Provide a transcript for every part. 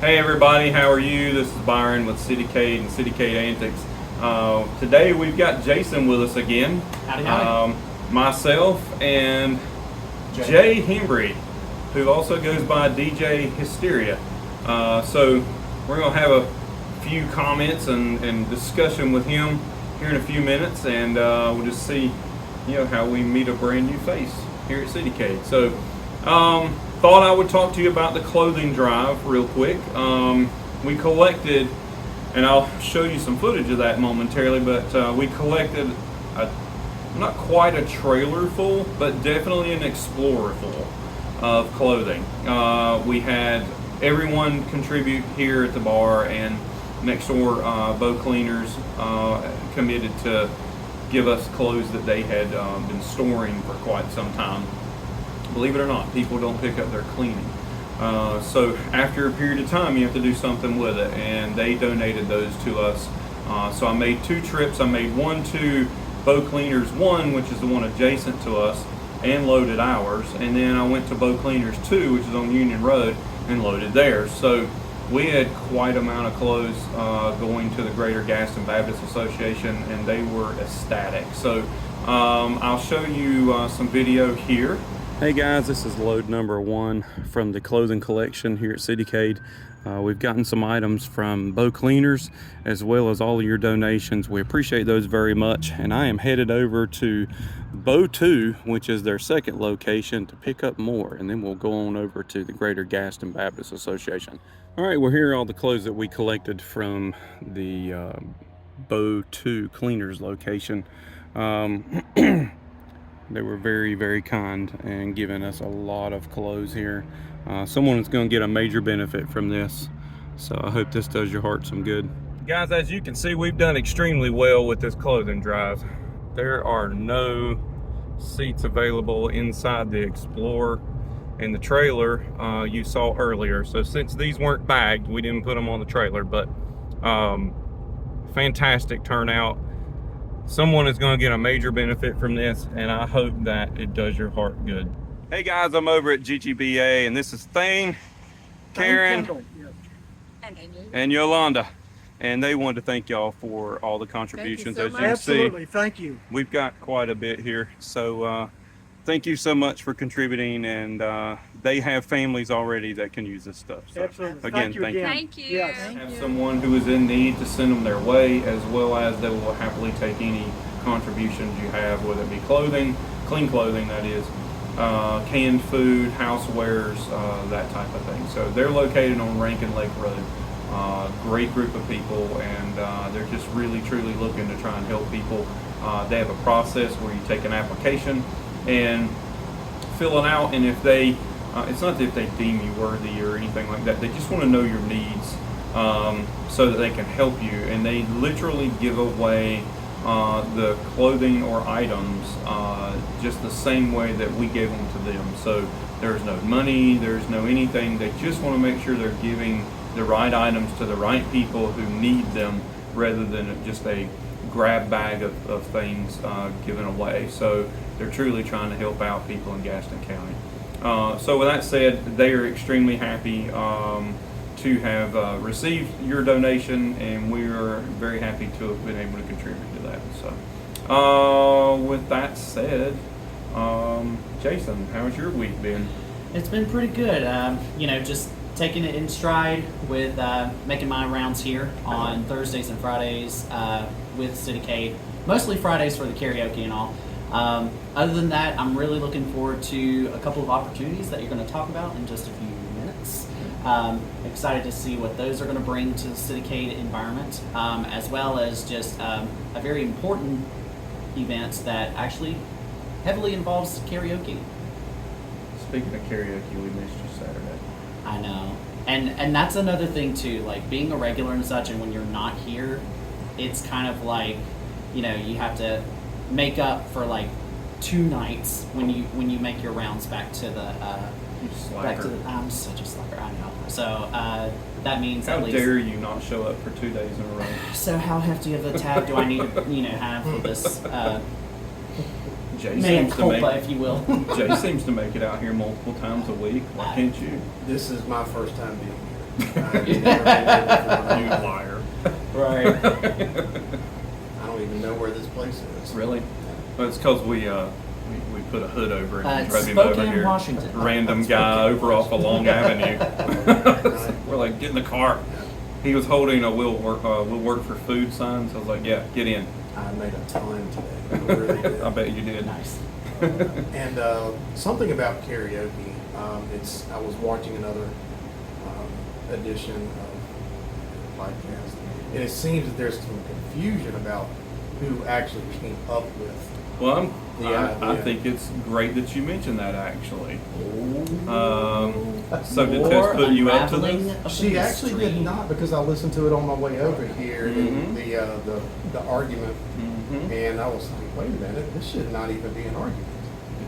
Hey everybody, how are you? This is Byron with CityCade and CityCade Antics. Today we've got Jason with us again. Howdy. Myself and Jay Hembry, who also goes by DJ Hysteria. So we're going to have a few comments and discussion with him here in a few minutes, and we'll just see, how we meet a brand new face here at CityCade. So thought I would talk to you about the clothing drive real quick. We collected, and I'll show you some footage of that momentarily, but we collected not quite a trailer full, but definitely an Explorer full of clothing. We had everyone contribute here at the bar, and next door boat cleaners committed to give us clothes that they had been storing for quite some time. Believe it or not, people don't pick up their cleaning. So after a period of time, you have to do something with it, and they donated those to us. So I made 2 trips. I made one to Boat Cleaners 1, which is the one adjacent to us, and loaded ours. And then I went to Boat Cleaners 2, which is on Union Road, and loaded theirs. So we had quite an amount of clothes going to the Greater Gaston Baptist Association, and they were ecstatic. So I'll show you some video here. Hey guys, this is load number 1 from the clothing collection here at CityCade. We've gotten some items from Boat Cleaners as well as all of your donations. We appreciate those very much, and I am headed over to Bow 2, which is their second location, to pick up more, and then we'll go on over to the Greater Gaston Baptist Association. All right, well, here are all the clothes that we collected from the Bow 2 Cleaners location. They were very, very kind and giving us a lot of clothes here. Someone is going to get a major benefit from this, so I hope this does your heart some good. Guys, as you can see, we've done extremely well with this clothing drive. There are no seats available inside the Explorer and the trailer you saw earlier. So since these weren't bagged, we didn't put them on the trailer, but fantastic turnout. Someone is going to get a major benefit from this, and I hope that it does your heart good. Hey guys, I'm over at GGBA, and this is Thane, Karen, and Yolanda. And they wanted to thank y'all for all the contributions. As you can see, Absolutely, thank you. we've got quite a bit here. So thank you so much for contributing, and they have families already that can use this stuff. So Absolutely. again, thank you. Thank you. Yes. Have someone who is in need to send them their way, as well as they will happily take any contributions you have, whether it be clothing, clean clothing that is, canned food, housewares, that type of thing. So they're located on Rankin Lake Road. Great group of people, and they're just really truly looking to try and help people. They have a process where you take an application and fill it out, and if they it's not that if they deem you worthy or anything like that, they just want to know your needs so that they can help you, and they literally give away the clothing or items just the same way that we gave them to them. So there's no money, there's no anything. They just want to make sure they're giving the right items to the right people who need them, rather than just a grab bag of things given away. So they're truly trying to help out people in Gaston County. So with that said, they are extremely happy to have received your donation, and we are very happy to have been able to contribute to that. So with that said, Jason, how's your week been? It's been pretty good. Just taking it in stride with making my rounds here on Thursdays and Fridays with CityCade. Mostly Fridays for the karaoke and all. Other than that, I'm really looking forward to a couple of opportunities that you're going to talk about in just a few minutes. Excited to see what those are going to bring to the CityCade environment, as well as just a very important event that actually heavily involves karaoke. Speaking of karaoke, we missed you Saturday. I know. And that's another thing too, like being a regular and such, and when you're not here, it's kind of like, you have to make up for like 2 nights when you make your rounds back to the I'm such a slacker, I know. So that means how at least, dare you not show up for 2 days in a row? so how hefty of a tab do I need to have for this Jay mea seems to culpa, make if you will. Jay seems to make it out here multiple times a week. Why can't you? This is my first time being here. I've never been here You before. liar. Right. I don't even know where this place is. Really? Well, it's because we put a hood over it and It's drove him over Spokane, here. Washington. Random guy over off a long avenue. We're like, get in the car. He was holding a "We'll work for food" sign. So I was like, yeah, get in. I made a ton today. I really did. I bet you did. Nice. And something about karaoke. I was watching another edition of the podcast, and it seems that there's some confusion about who actually came up with. Well, Yeah, I yeah. think it's great that you mentioned that actually. Oh. So did Tess put you up to Unraveling this? of She the actually mystery. did not, because I listened to it on my way over here, Mhm. and the argument, Mm-hmm. and I was like, wait a minute, this should not even be an argument.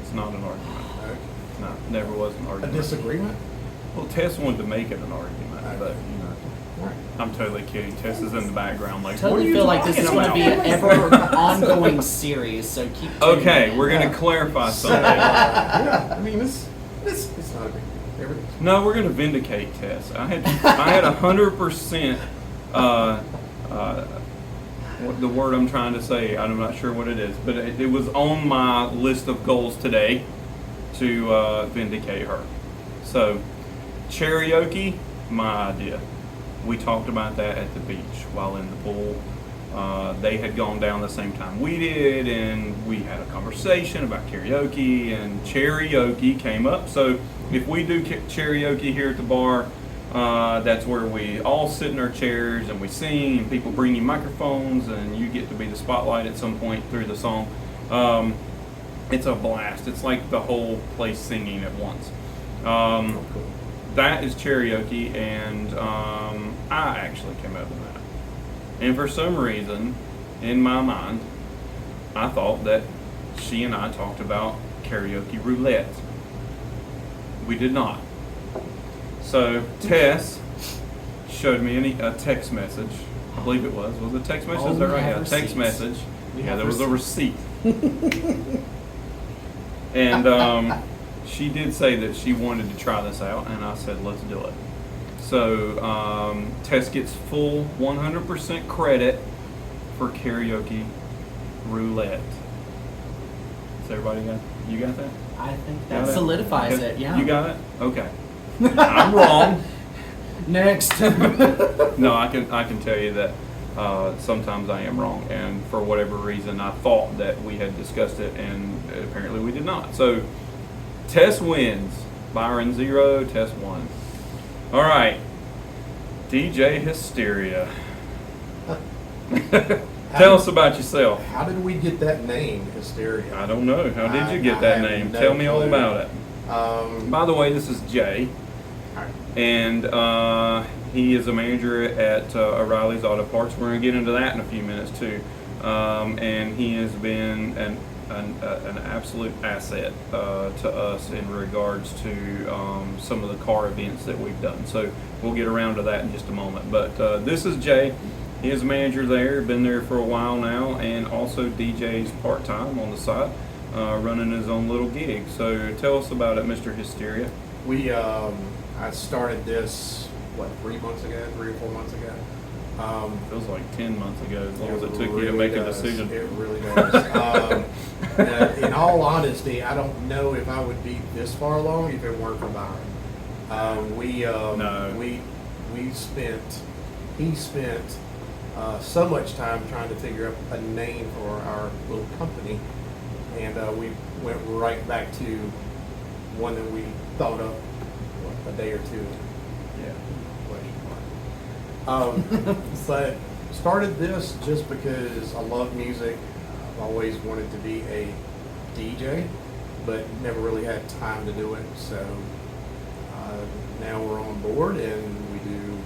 It's not an argument. Okay. No, never was an A argument. disagreement? Well, Tess wanted to make it an argument, but you know, Right. I'm totally kidding. Tess is in the background, like, what are Totally you feel like this is talking going to be about? an ever ongoing series, so keep tuning Okay, in. we're gonna Yeah. clarify So, something. yeah, I mean, it's not a big deal. Everything's No, we're gonna vindicate Tess. I had 100%. What the word I'm trying to say, I'm not sure what it is, but it was on my list of goals today to vindicate her. So, karaoke, my idea. We talked about that at the beach while in the pool. They had gone down the same time we did, and we had a conversation about karaoke, and karaoke came up. So if we do karaoke here at the bar, that's where we all sit in our chairs and we sing, and people bring you microphones, and you get to be the spotlight at some point through the song. It's a blast. It's like the whole place singing at once. cool. That is karaoke, and I actually came up with that. And for some reason, in my mind, I thought that she and I talked about karaoke roulette. We did not. So Tess showed me a text message. I believe it was. Was it a text message? Oh, Is that we right? have Yeah, text receipts. message. We Yeah, have there was a receipt. receipts. And she did say that she wanted to try this out, and I said, let's do it. So Tess gets full 100% credit for karaoke roulette. Is everybody you got that? I think Got that it? solidifies Okay. it, yeah. You got it? Okay. I'm wrong. Next. No, I can tell you that sometimes I am wrong, and for whatever reason, I thought that we had discussed it, and apparently we did not. So Tess wins. Byron 0, Tess 1. All right, DJ Hysteria. Tell us about yourself. How did we get that name, Hysteria? I don't know. How did you I get that have name? no Tell me all clue. about it. By the way, this is Jay, Alright. and he is a manager at O'Reilly's Auto Parts. We're going to get into that in a few minutes too. And he has been an absolute asset to us in regards to some of the car events that we've done. So we'll get around to that in just a moment. But this is Jay. He is a manager there, been there for a while now, and also DJs part-time on the side, running his own little gig. So tell us about it, Mr. Hysteria. I started this, 3 months ago, 3 or 4 months ago. Feels like 10 months ago, as long as it took you to really make a does. decision. It really does. In all honesty, I don't know if I would be this far along if it weren't for Byron. He spent so much time trying to figure out a name for our little company, and we went right back to one that we thought of a day or two. Yeah. But started this just because I love music. I've always wanted to be a DJ, but never really had time to do it. So now we're on board, and we do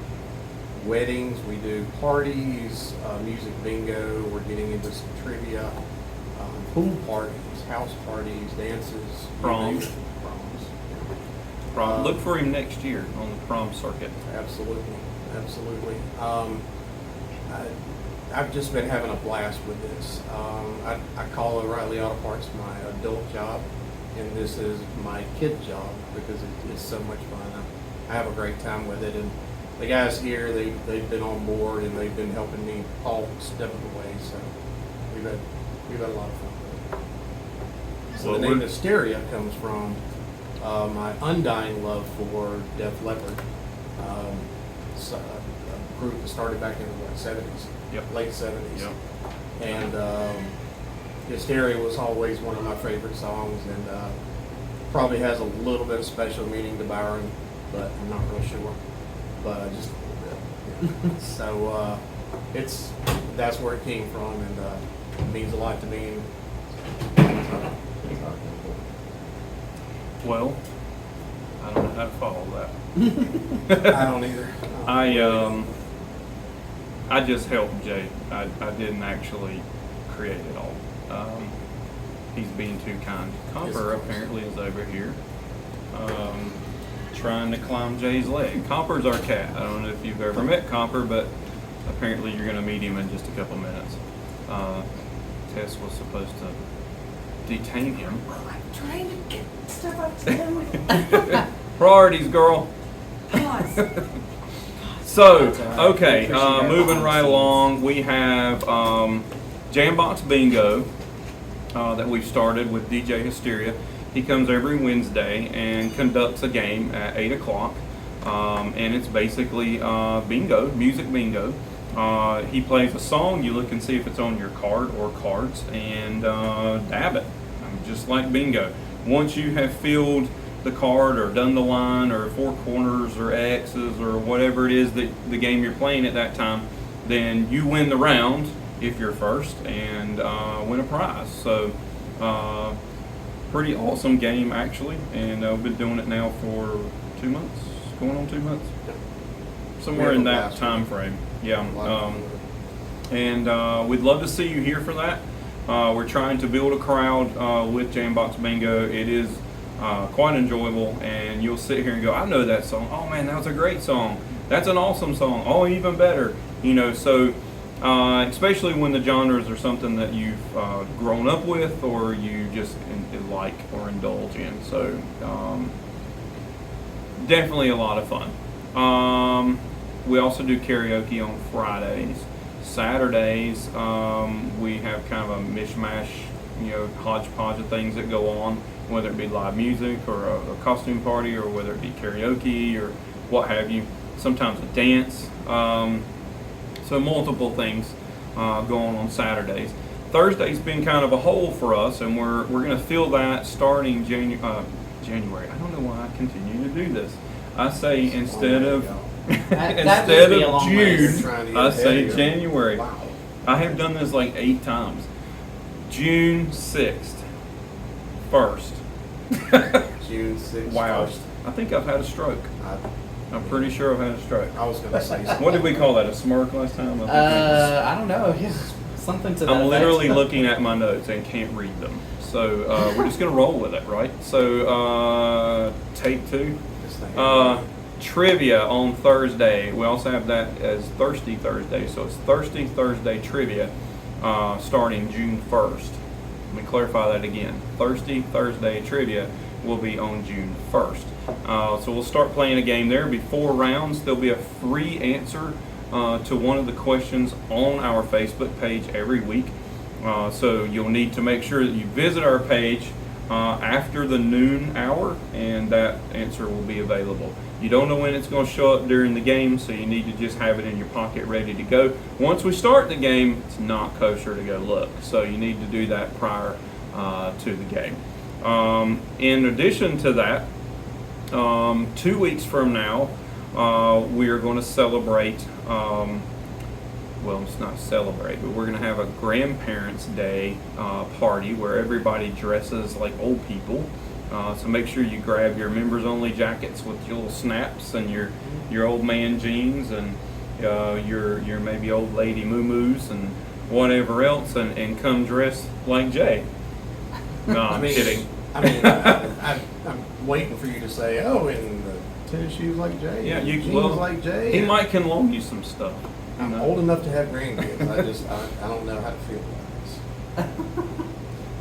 weddings, we do parties, music bingo. We're getting into some trivia, pool parties, house parties, dances, Proms. you name it. Prom. Look for him next year on the prom circuit. Absolutely. I've just been having a blast with this. I call O'Reilly Auto Parts my adult job, and this is my kid job because it is so much fun. I have a great time with it, and the guys here, they've been on board and they've been helping me all step of the way. So we've had a lot of fun with it. So Well, the name Hysteria comes from my undying love for Def Leppard. So a group that started back in the 70s, Yep. late 70s. Yep. And Hysteria was always one of my favorite songs, and probably has a little bit of special meaning to Byron, but I'm not real sure. But just a little bit. So that's where it came from, and it means a lot to me. Well, I don't know how to follow that. I don't either. I just helped Jay. I didn't actually create it all. He's being too kind. Copper apparently is over here, trying to climb Jay's leg. Copper's our cat. I don't know if you've ever met Copper, but apparently you're going to meet him in just a couple minutes. Tess was supposed to detain him. I'm trying to get stuff up to him. Priorities, girl. Pause. So, That's all right. okay, Appreciate that. moving right along, we have Jambox Bingo that we've started with DJ Hysteria. He comes every Wednesday and conducts a game at 8 o'clock, and it's basically bingo, music bingo. He plays a song, you look and see if it's on your card or cards, and dab it, just like bingo. Once you have filled the card or done the line or four corners or X's or whatever it is that the game you're playing at that time, then you win the round if you're first and win a prize. So pretty awesome game actually, and I've been doing it now for 2 months, going on 2 months, somewhere in that time frame. Yeah. And we'd love to see you here for that. We're trying to build a crowd with Jambox Bingo. It is quite enjoyable, and you'll sit here and go, I know that song. Oh man, that was a great song. That's an awesome song. Oh, even better. You know, so especially when the genres are something that you've grown up with or you just like or indulge in. So definitely a lot of fun. We also do karaoke on Fridays. Saturdays, we have kind of a mishmash, hodgepodge of things that go on, whether it be live music or a costume party or whether it be karaoke or what have you. Sometimes a dance. So multiple things going on Saturdays. Thursday's been kind of a hole for us, and we're going to fill that starting January. I don't know why I continue to do this. I say instead of instead of June, I say January. Wow. I have done this like 8 times. June 6th, 1st. June 6th. Wow. First. I think I've had a stroke. I'm pretty sure I've had a stroke. I was going to say something. What did we call that? A smirk last time? I don't know. Yeah, something to that I'm literally effect. looking at my notes and can't read them. So we're just going to roll with it, right? So take 2. This thing. Trivia on Thursday. We also have that as Thirsty Thursday. So it's Thirsty Thursday Trivia starting June 1st. Let me clarify that again. Thirsty Thursday Trivia will be on June 1st. So we'll start playing a game there. It'll be 4 rounds. There'll be a free answer to one of the questions on our Facebook page every week. So you'll need to make sure that you visit our page after the noon hour, and that answer will be available. You don't know when it's going to show up during the game, so you need to just have it in your pocket ready to go. Once we start the game, it's not kosher to go look, so you need to do that prior to the game. In addition to that, 2 weeks from now, we are going to celebrate, well, it's not celebrate, but we're going to have a Grandparents' Day party where everybody dresses like old people. So make sure you grab your members-only jackets with your little snaps and your old man jeans and your maybe old lady moo-moos and whatever else, and come dressed like Jay. No, I'm kidding. I'm waiting for you to say, oh, and the tennis shoes like Jay. Yeah, and you jeans well, like Jay. He might can loan you some stuff. I'm No. old enough to have grandkids. I don't know how to feel about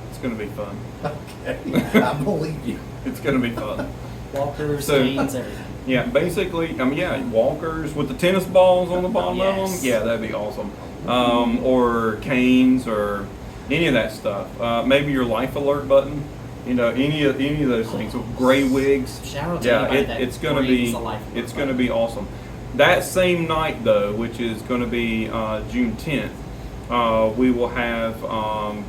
It's going to be fun. this. Okay, I believe you. It's going to be fun. Walkers, So- canes, everything. Yeah, basically, walkers with the tennis balls on the bottom of Yes. them. Yeah, that'd be awesome. Or canes or any of that stuff. Maybe your life alert button. Any of those things. Gray wigs. Shout out to Yeah, anybody that it's gonna brings be a life alert it's gonna button. be awesome. That same night though, which is gonna be June 10th, we will have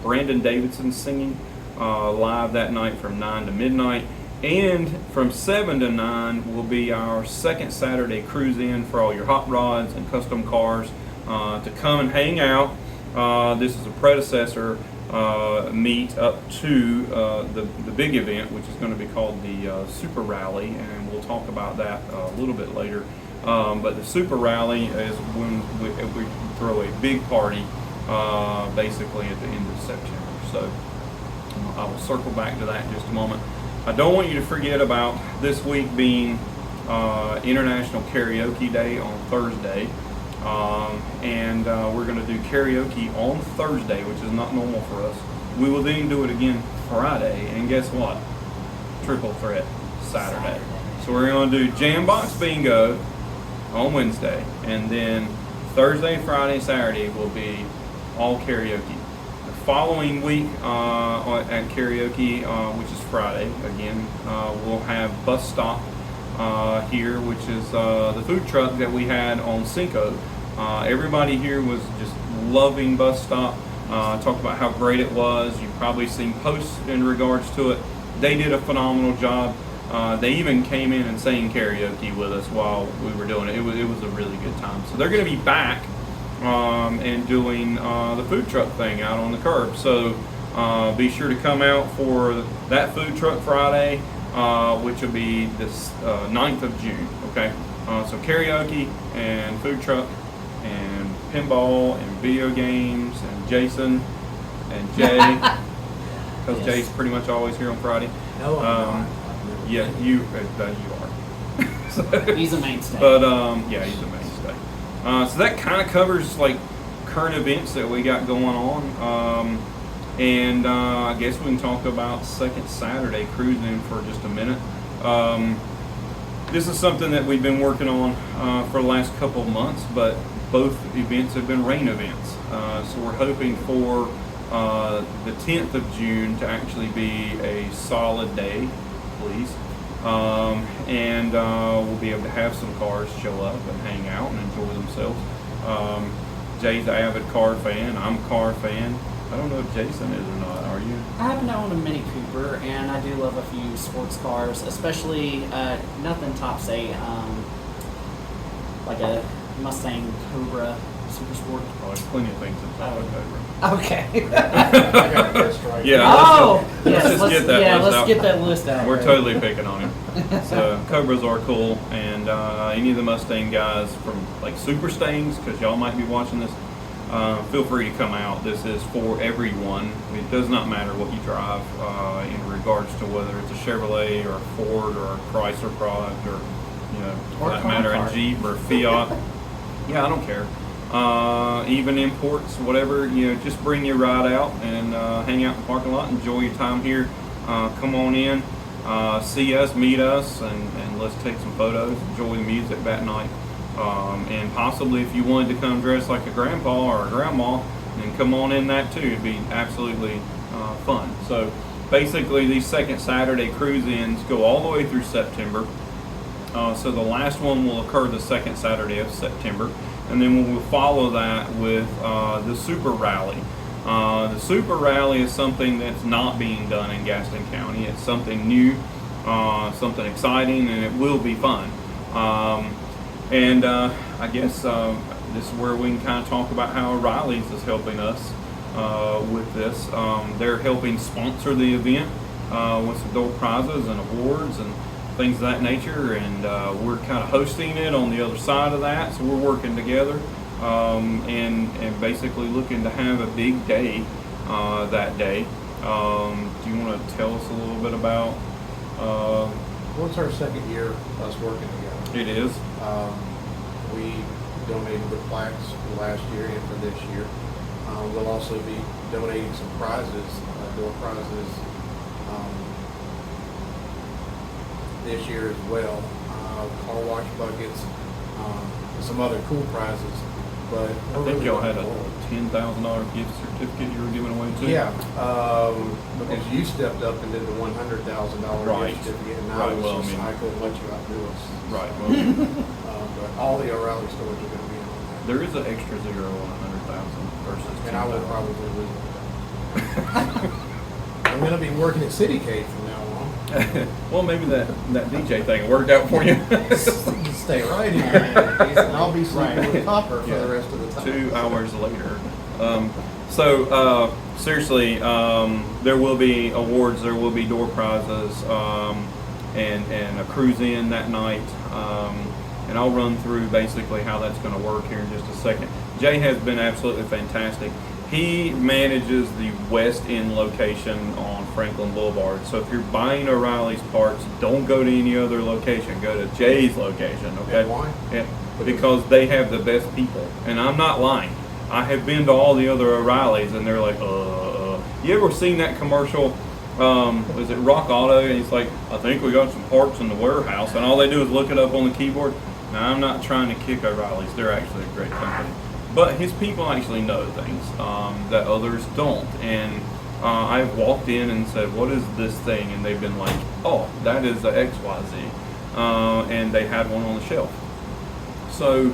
Brandon Davidson singing live that night from 9 to midnight. And from 7 to 9 will be our second Saturday cruise in for all your hot rods and custom cars to come and hang out. This is a predecessor meet up to the big event, which is going to be called the Super Rally, and we'll talk about that a little bit later. But the Super Rally is when we throw a big party basically at the end of September. So I will circle back to that in just a moment. I don't want you to forget about this week being International Karaoke Day on Thursday. And we're going to do karaoke on Thursday, which is not normal for us. We will then do it again Friday, and guess what? Triple threat Saturday. So we're going to do Jambox Bingo on Wednesday, and then Thursday, Friday, Saturday will be all karaoke. The following week at karaoke, which is Friday, again, we'll have Bus Stop here, which is the food truck that we had on Cinco. Everybody here was just loving Bus Stop. Talked about how great it was. You've probably seen posts in regards to it. They did a phenomenal job. They even came in and sang karaoke with us while we were doing it. It was a really good time. So they're going to be back and doing the food truck thing out on the curb. So be sure to come out for that food truck Friday, which will be this 9th of June. Okay, so karaoke and food truck and pinball and video games and Jason and Jay, because Yes. Jay's pretty much always here on Friday. No, I'm not. I've never Yeah, been. you are. So- He's a mainstay. but yeah, he's a mainstay. So that kind of covers like current events that we got going on. And I guess we can talk about second Saturday cruising for just a minute. This is something that we've been working on for the last couple of months, but both events have been rain events. So we're hoping for the 10th of June to actually be a solid day, please. And we'll be able to have some cars show up and hang out and enjoy themselves. Jay's an avid car fan. I'm a car fan. I don't know if Jason is or not. Are you? I happen to own a Mini Cooper, and I do love a few sports cars, especially nothing tops like a Mustang Cobra Super Sport. Oh, there's plenty of things that top over. Okay. I got a first strike. Yeah. Oh, let's yes, just get that list let's out. get that list out. We're totally picking on him. So Cobras are cool, and any of the Mustang guys from like Super Stangs, because y'all might be watching this, feel free to come out. This is for everyone. It does not matter what you drive in regards to whether it's a Chevrolet or a Ford or a Chrysler product or for Or that car matter car. a Jeep or a Fiat. Yeah, I don't care. Even imports, whatever, just bring your ride out and hang out in the parking lot, enjoy your time here. Come on in, see us, meet us, and let's take some photos, enjoy the music that night. And possibly if you wanted to come dressed like a grandpa or a grandma, then come on in that too. It'd be absolutely fun. So basically these second Saturday cruise-ins go all the way through September. So the last one will occur the second Saturday of September. And then we will follow that with the Super Rally. The Super Rally is something that's not being done in Gaston County. It's something new, something exciting, and it will be fun. And I guess this is where we can kind of talk about how O'Reilly's is helping us with this. They're helping sponsor the event with some door prizes and awards and things of that nature, and we're kind of hosting it on the other side of that, so we're working together and basically looking to have a big day that day. Do you want to tell us a little bit about What's our second year of us working together? it is? We donated the plaques for last year and for this year. We'll also be donating some prizes, door prizes, this year as well. Car wash buckets, and some other cool prizes. But I think y'all had a $10,000 gift certificate you were giving away too. yeah, because you stepped up and did the $100,000 Right. gift certificate, and Right, I was well, I just, mean- I couldn't let you outdo us. Right. Well, But all the O'Reilly stores are going to be in on that. there is an extra zero on 100,000 versus And I will 10,000. probably lose it. I'm going to be working at CityCade from now on. Well, maybe that DJ thing worked out for you. Stay right in there, and I'll be sleeping with Copper for Yeah. the rest of the time. 2 hours later. Seriously, there will be awards, there will be door prizes, and a cruise in that night. And I'll run through basically how that's going to work here in just a second. Jay has been absolutely fantastic. He manages the West End location on Franklin Boulevard. So if you're buying O'Reilly's parts, don't go to any other location. Go to Jay's location, okay? And why? Yeah, because they have the best people. And I'm not lying. I have been to all the other O'Reillys, and they're like, You ever seen that commercial? Was it Rock Auto? And he's like, I think we got some parts in the warehouse. And all they do is look it up on the keyboard. Now, I'm not trying to kick O'Reilly's. They're actually a great company. But his people actually know things that others don't. And I've walked in and said, what is this thing? And they've been like, oh, that is the XYZ. And they had one on the shelf. So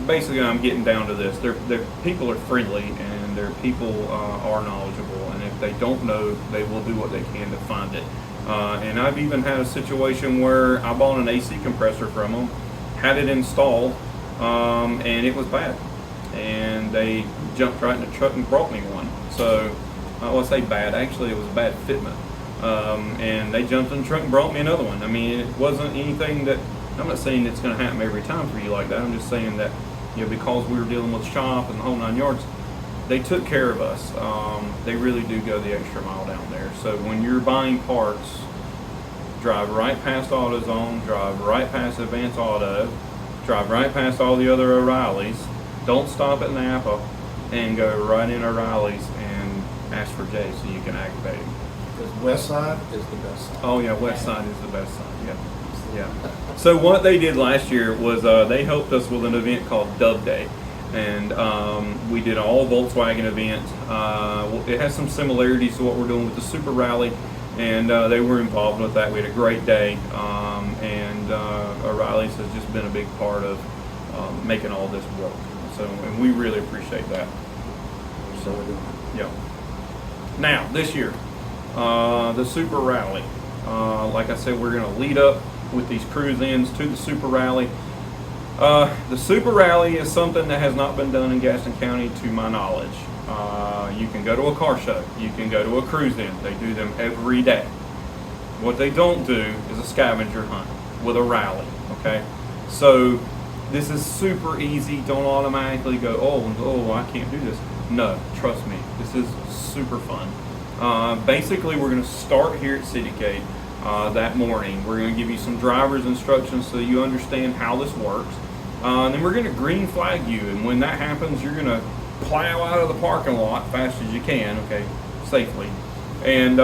basically, I'm getting down to this. Their people are friendly, and their people are knowledgeable. And if they don't know, they will do what they can to find it. And I've even had a situation where I bought an AC compressor from them, had it installed, and it was bad. And they jumped right in the truck and brought me one. So, I say bad, actually it was a bad fitment. And they jumped in the truck and brought me another one. I mean, it wasn't anything that, I'm not saying it's going to happen every time for you like that. I'm just saying that, because we were dealing with shop and the whole 9 yards, they took care of us. They really do go the extra mile down there. So when you're buying parts, drive right past AutoZone, drive right past Advance Auto, drive right past all the other O'Reillys. Don't stop at Napa, and go right in O'Reilly's and ask for Jay so you can activate him. Because West Side is the best side. Oh yeah, West Side is the best side. Yeah. So what they did last year was they helped us with an event called Dove Day, and we did an all Volkswagen event. It has some similarities to what we're doing with the Super Rally, and they were involved with that. We had a great day, and O'Reilly's has just been a big part of making all this work. So, and we really appreciate that. So we're doing Yeah. Now, this year, the Super Rally. Like I said, we're going to lead up with these cruise-ins to the Super Rally. The Super Rally is something that has not been done in Gaston County to my knowledge. You can go to a car show. You can go to a cruise-in. They do them every day. What they don't do is a scavenger hunt with a rally, okay? So this is super easy. Don't automatically go, oh, I can't do this. No, trust me, this is super fun. Basically, we're going to start here at CityCade that morning. We're going to give you some driver's instructions so you understand how this works. And then we're going to green flag you, and when that happens, you're going to plow out of the parking lot fast as you can, okay, safely. And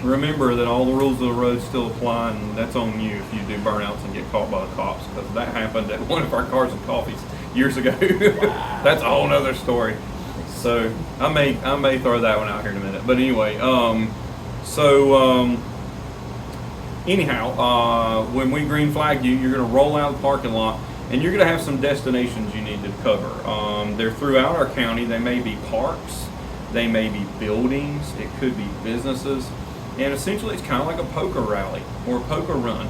remember that all the rules of the road still apply, and that's on you if you do burnouts and get caught by the cops, because that happened at one of our Cars and Coffees years ago. That's a whole nother story. So I may throw that one out here in a minute. But anyway, anyhow, when we green flag you, you're going to roll out of the parking lot, and you're going to have some destinations you need to cover. They're throughout our county. They may be parks, they may be buildings, it could be businesses. And essentially, it's kind of like a poker rally or a poker run.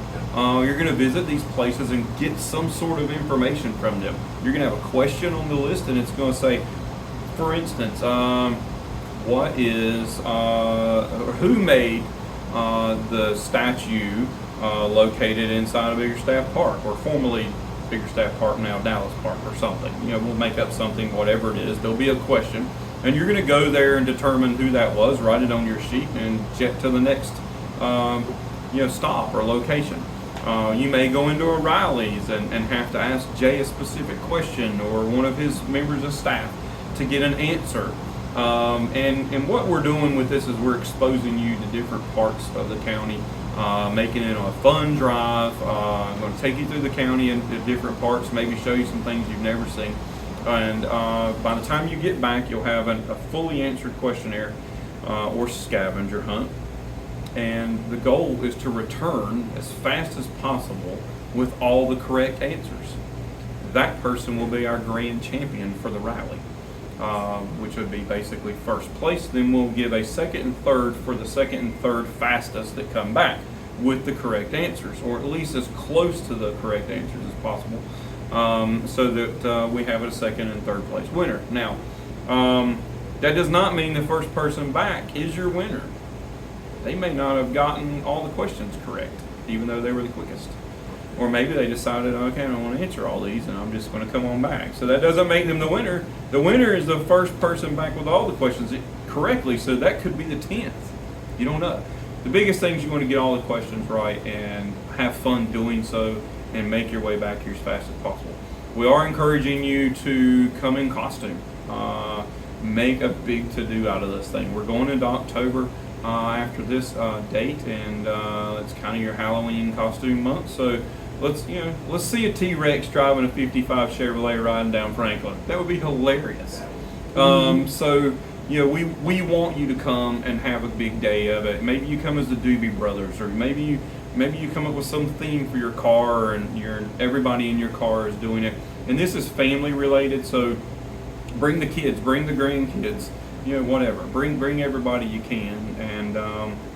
You're going to visit these places and get some sort of information from them. You're going to have a question on the list, and it's going to say, for instance, what is, who made the statue located inside of Biggerstaff Park, or formerly Biggerstaff Park, now Dallas Park, or something. We'll make up something, whatever it is. There'll be a question. And you're going to go there and determine who that was, write it on your sheet, and jet to the next stop or location. You may go into a Riley's and have to ask Jay a specific question or one of his members of staff to get an answer. And what we're doing with this is we're exposing you to different parts of the county, making it a fun drive. I'm going to take you through the county into different parts, maybe show you some things you've never seen. And by the time you get back, you'll have a fully answered questionnaire or scavenger hunt. And the goal is to return as fast as possible with all the correct answers. That person will be our grand champion for the rally, which would be basically first place. Then we'll give a second and third for the second and third fastest that come back with the correct answers, or at least as close to the correct answers as possible, so that we have a second and third place winner. Now, that does not mean the first person back is your winner. They may not have gotten all the questions correct, even though they were the quickest. Or maybe they decided, okay, I don't want to answer all these, and I'm just going to come on back. So that doesn't make them the winner. The winner is the first person back with all the questions correctly, so that could be the 10th. You don't know. The biggest thing is you want to get all the questions right and have fun doing so and make your way back here as fast as possible. We are encouraging you to come in costume. Make a big to-do out of this thing. We're going into October after this date, and it's kind of your Halloween costume month. So let's see a T-Rex driving a '55 Chevrolet riding down Franklin. That would be hilarious. So we want you to come and have a big day of it. Maybe you come as the Doobie Brothers, or maybe you come up with some theme for your car, and everybody in your car is doing it. And this is family related, so bring the kids, bring the grandkids. Whatever. Bring everybody you can, and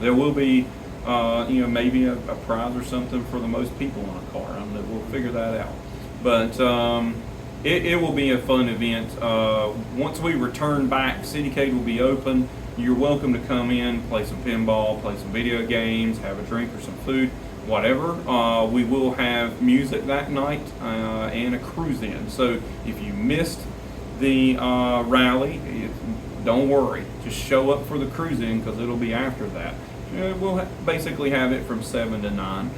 there will be, maybe a prize or something for the most people in a car. We'll figure that out. But it will be a fun event. Once we return back, CityCade will be open. You're welcome to come in, play some pinball, play some video games, have a drink or some food, whatever. We will have music that night and a cruise in. So if you missed the rally, don't worry, just show up for the cruise in, because it'll be after that. We'll basically have it from 7 to 9,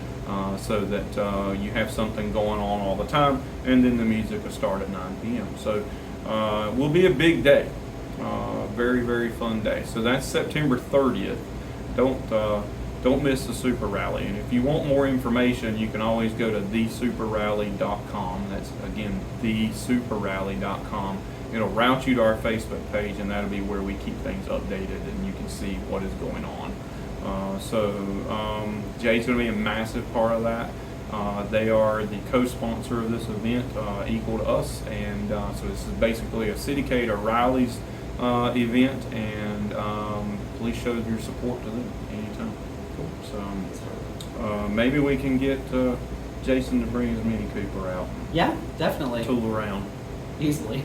so that you have something going on all the time, and then the music will start at 9 p.m. So it will be a big day, very, very fun day. So that's September 30th. Don't miss the Super Rally. And if you want more information, you can always go to thesuperrally.com. That's, again, thesuperrally.com. It'll route you to our Facebook page, and that'll be where we keep things updated, and you can see what is going on. Jay's going to be a massive part of that. They are the co-sponsor of this event, equal to us, and so this is basically a CityCade or Riley's event, and please show your support to them anytime. So maybe we can get Jason to bring his Mini Cooper out. Yeah, definitely. Tool around. Easily.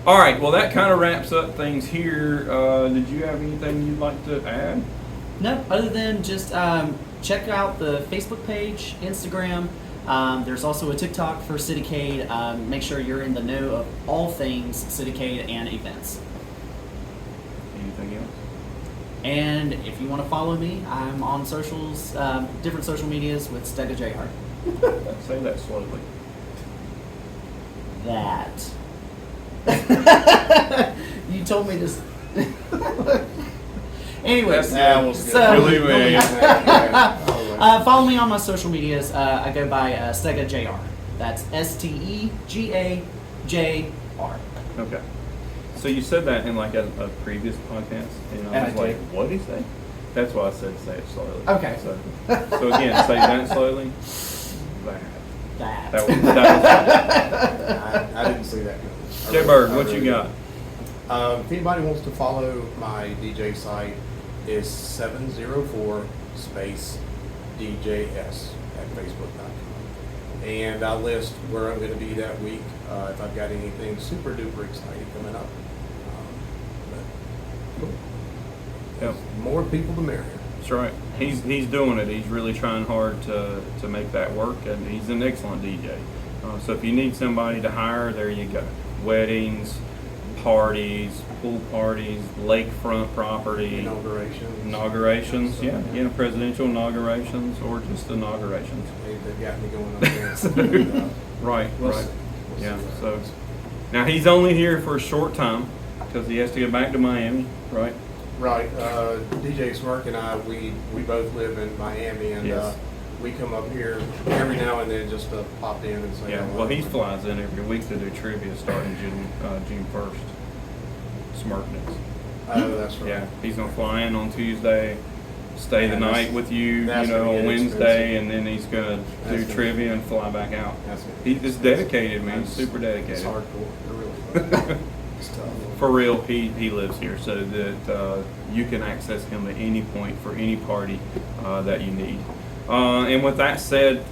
All right, well, that kind of wraps up things here. Did you have anything you'd like to add? No, other than just check out the Facebook page, Instagram. There's also a TikTok for CityCade. Make sure you're in the know of all things CityCade and events. Anything else? And if you want to follow me, I'm on socials, different social medias with Stega JR. Say that slowly. That. You told me this. Anyways, follow me on my social medias. I go by Stega JR. That's STEGAJR. Okay. So you said that in like a previous podcast, and I was like, what did he say? That's why I said say it slowly. Okay. So again, say that slowly. That. That was I didn't see that. Jay Bird, what you got? If anybody wants to follow my DJ site, is 704 space DJS at Facebook.com. And I list where I'm going to be that week, if I've got anything super duper exciting coming up. Yep. More people, the merrier. That's right. He's doing it. He's really trying hard to make that work, and he's an excellent DJ. So if you need somebody to hire, there you go. Weddings, parties, pool parties, lakefront property, inaugurations, yeah, presidential inaugurations or just inaugurations. They've got me going up there. Right, We'll right. see. We'll Yeah, see what so happens. now he's only here for a short time because he has to get back to Miami, right? Right. DJ Smirk and I, we both live in Miami, and Yes. we come up here every now and then just to pop in and say Yeah, hello. well, he flies in every week to do trivia starting June 1st. Smartness. Oh, that's right. Yeah, he's gonna fly in on Tuesday, stay the Yeah, night that's- with you, that's you know, gonna on get Wednesday, expensive. and then he's gonna That's do gonna- trivia and fly back out. That's gonna He's get just expensive. dedicated, man. He's That's- super dedicated. It's hardcore. It really is. It's tough. For real, he lives here, so that you can access him at any point for any party that you need. And with that said,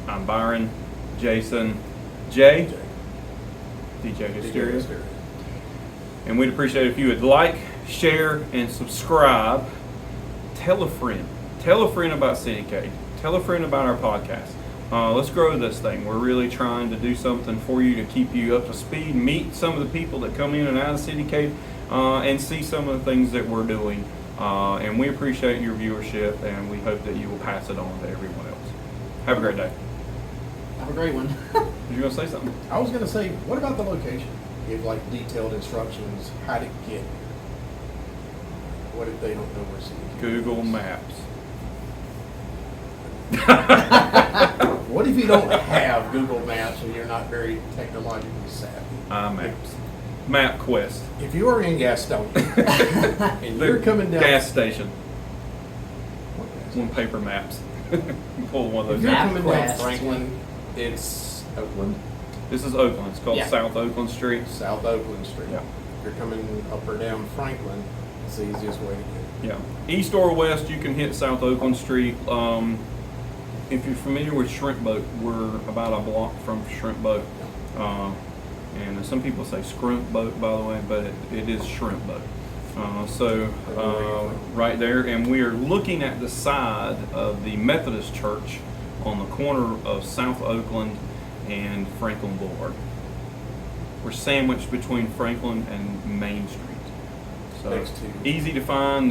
I'm Byron, Jason, Jay, DJ Hysteria. And we'd appreciate it if you would like, share, and subscribe. Tell a friend. Tell a friend about CityCade. Tell a friend about our podcast. Let's grow this thing. We're really trying to do something for you to keep you up to speed, meet some of the people that come in and out of CityCade, and see some of the things that we're doing. And we appreciate your viewership, and we hope that you will pass it on to everyone else. Have a great day. Have a great one. You gonna say something? I was gonna say, what about the location? Give like detailed instructions how to get here. What if they don't know where city? Google Maps. What if you don't have Google Maps and you're not very technologically savvy? iMaps. MapQuest. If you are in Gastonia and you're coming down, Gas station. What gas One paper maps. You pull one of if those. you're out. coming down MapQuest. Franklin, it's Oakland, This is Oakland. It's called Yeah. South Oakland Street. South Oakland Street. Yeah. If you're coming up or down Franklin, it's the easiest way to get. Yeah. East or west, you can hit South Oakland Street. If you're familiar with Shrimp Boat, we're about a block from Shrimp Boat. And some people say Scrimp Boat, by the way, but it is Shrimp Boat. Right there, and we are looking at the side of the Methodist Church on the corner of South Oakland and Franklin Boulevard. We're sandwiched between Franklin and Main Street. So Next to- easy to find.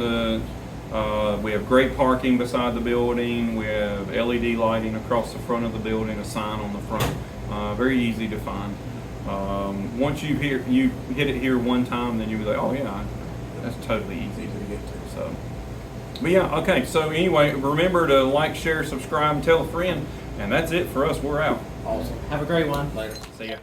We have great parking beside the building. We have LED lighting across the front of the building, a sign on the front. Very easy to find. Once you hit it here one time, then you'll be like, oh yeah, that's totally easy. Easy to get to. So, but yeah, okay. So anyway, remember to like, share, subscribe, and tell a friend. And that's it for us. We're out. Awesome. Have a great one. Later. See ya.